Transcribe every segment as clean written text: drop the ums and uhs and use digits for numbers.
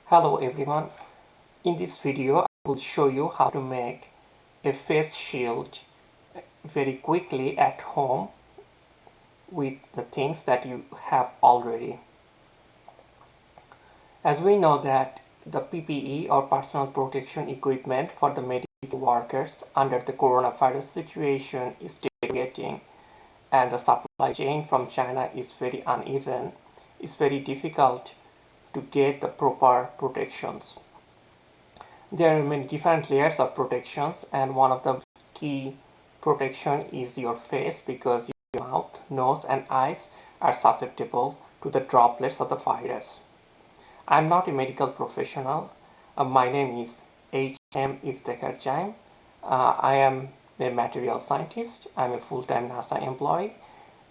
Hello everyone. In this video I will show you how to make a face shield very quickly at home with the things that you have already. As we know that the PPE or personal protection equipment for the medical workers under the coronavirus situation is deteriorating, and the supply chain from China is very uneven. It's very difficult to get the proper protections. There are many different layers of protections, and one of the key protection is your face, because your mouth, nose and eyes are susceptible to the droplets of the virus. I'm not a medical professional. My name is H.M. Iftekhar Jain. I am a material scientist. I'm a full-time NASA employee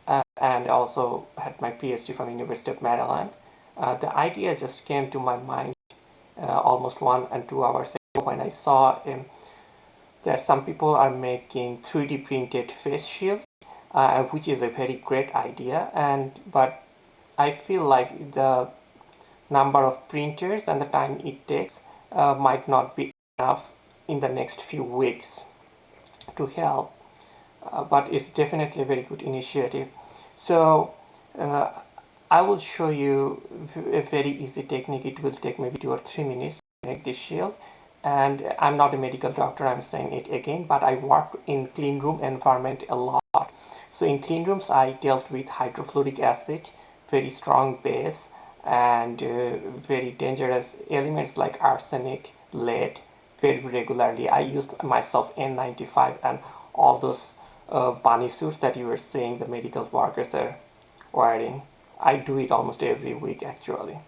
and also had my PhD from University of Maryland. The idea just came to my mind almost 1 and 2 hours ago when I saw that some people are making 3D printed face shield, which is a very great idea. But I feel like the number of printers and the time it takes might not be enough in the next few weeks to help. But it's definitely a very good initiative. So I will show you a very easy technique. It will take maybe 2 or 3 minutes to make this shield. And I'm not a medical doctor, I'm saying it again, but I work in clean room environment a lot. So in clean rooms I dealt with hydrofluoric acid, very strong base, and very dangerous elements like arsenic, lead very regularly. I used myself N95 and all those bunny suits that you were seeing the medical workers are wearing. I do it almost every week actually.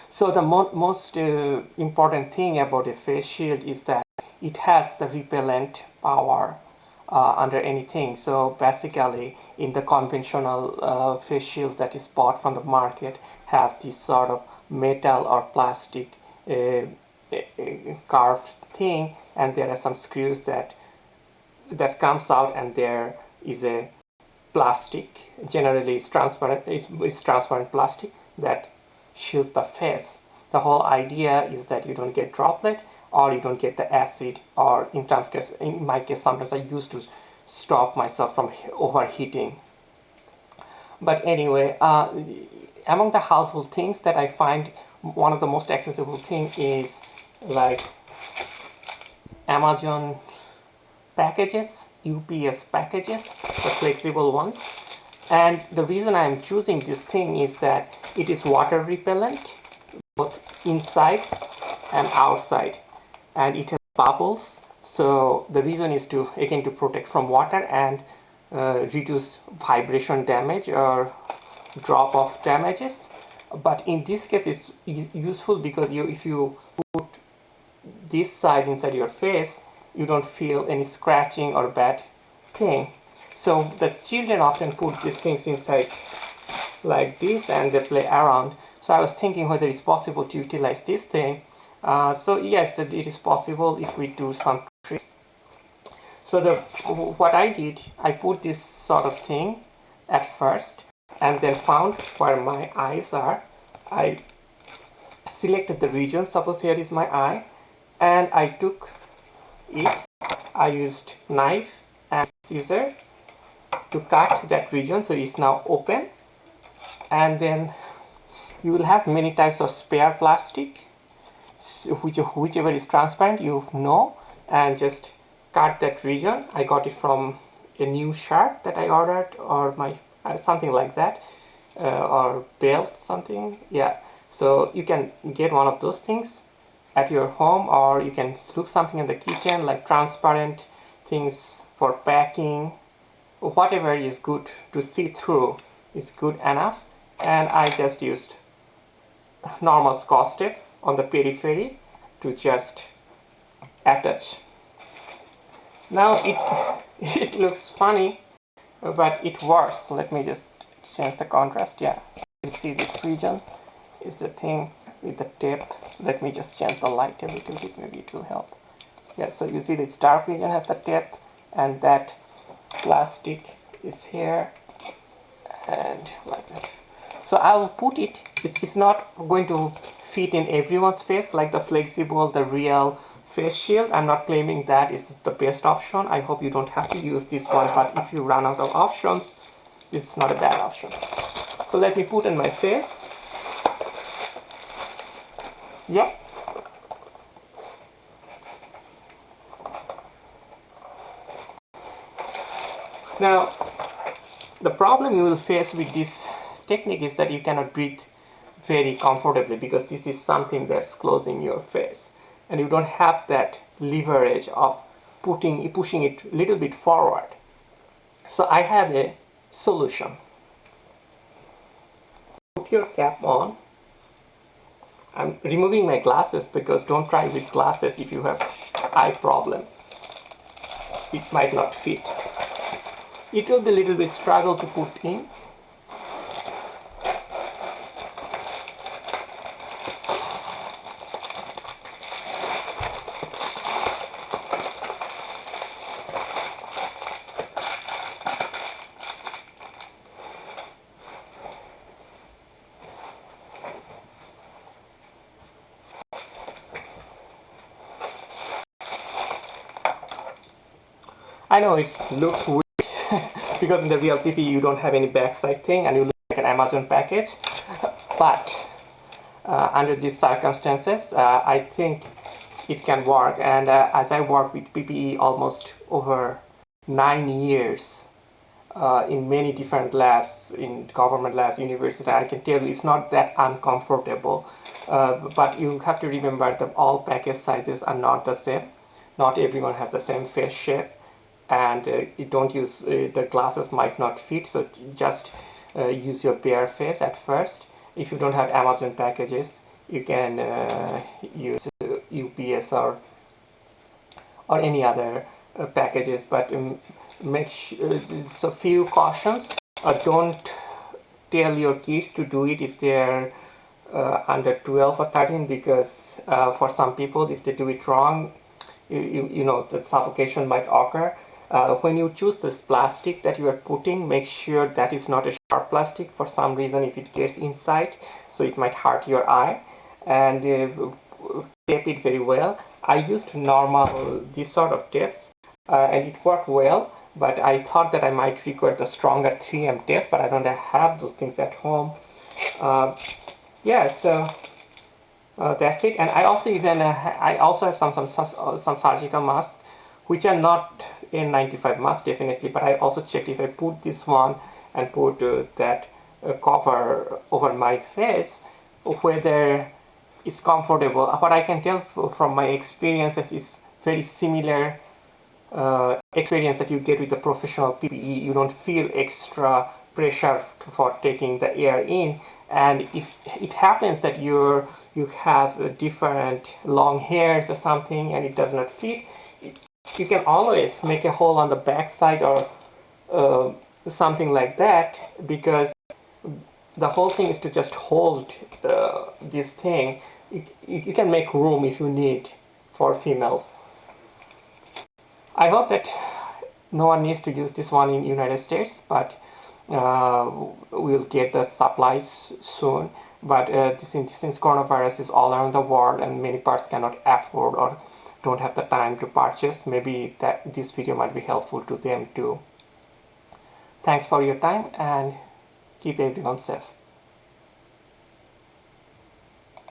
So the most important thing about a face shield is that it has the repellent power under anything. So basically in the conventional face shields that is bought from the market have this sort of metal or plastic carved thing, and there are some screws that comes out, and there is a plastic, generally it's transparent plastic that shields the face. The whole idea is that you don't get droplet, or you don't get the acid, or in my case sometimes I used to stop myself from overheating. But anyway, among the household things that I find, one of the most accessible thing is like Amazon packages, UPS packages, the flexible ones. And the reason I am choosing this thing is that it is water repellent both inside and outside, and it has bubbles. So the reason is to again to protect from water and reduce vibration damage or drop off damages. But in this case it's useful because if you put this side inside your face, you don't feel any scratching or bad thing. So the children often put these things inside like this and they play around. So I was thinking whether it's possible to utilize this thing. So yes, that it is possible if we do some tricks. So what I did, I put this sort of thing at first and then found where my eyes are. I selected the region, suppose here is my eye, and I took it. I used knife and scissor to cut that region, so it's now open. And then you will have many types of spare plastic, whichever is transparent, and just cut that region. I got it from a new shirt that I ordered, or my something like that, or belt, something. Yeah, so you can get one of those things at your home, or you can look something in the kitchen like transparent things for packing. Whatever is good to see through is good enough. And I just used normal Scotch tape on the periphery to just attach. Now it looks funny, but it works. Let me just change the contrast. Yeah, you see this region is the thing with the tape. Let me just change the light a little bit, maybe it will help. Yeah, so you see this dark region has the tape, and that plastic is here, and like that. So I will put it, it's not going to fit in everyone's face like the flexible, the real face shield. I'm not claiming that is the best option. I hope you don't have to use this one, but if you run out of options, it's not a bad option. So let me put in my face. Yep. Now, the problem you will face with this technique is that you cannot breathe very comfortably because this is something that's closing your face, and you don't have that leverage of pushing it a little bit forward. So I have a solution. Put your cap on. I'm removing my glasses because don't try with glasses if you have eye problem. It might not fit. It will be a little bit struggle to put in. I know it looks weird because in the real PPE you don't have any backside thing and you look like an Amazon package, but under these circumstances I think it can work. And as I work with PPE almost over 9 years in many different labs, in government labs, university, I can tell you it's not that uncomfortable. But you have to remember that all package sizes are not the same. Not everyone has the same face shape, and you don't use the glasses might not fit, so just use your bare face at first. If you don't have Amazon packages, you can use UPS or any other packages, but make sure, so few cautions. Don't tell your kids to do it if they're under 12 or 13, because for some people if they do it wrong, you know, the suffocation might occur. When you choose this plastic that you are putting, make sure that is not a sharp plastic. For some reason, if it gets inside, so it might hurt your eye. And tape it very well. I used normal this sort of tapes and it worked well, but I thought that I might require the stronger 3M tapes, but I don't have those things at home. Yeah, so that's it. And I also even I also have some surgical masks, which are not N95 masks definitely, but I also checked if I put this one and put that cover over my face, whether it's comfortable. What I can tell from my experiences is very similar experience that you get with the professional PPE. You don't feel extra pressure for taking the air in, and if it happens that you have different long hairs or something and it does not fit, you can always make a hole on the back side or something like that, because the whole thing is to just hold this thing. You can make room if you need for females. I hope that no one needs to use this one in United States, but we'll get the supplies soon. But since coronavirus is all around the world and many parts cannot afford or don't have the time to purchase, maybe that this video might be helpful to them too. Thanks for your time and keep everyone safe.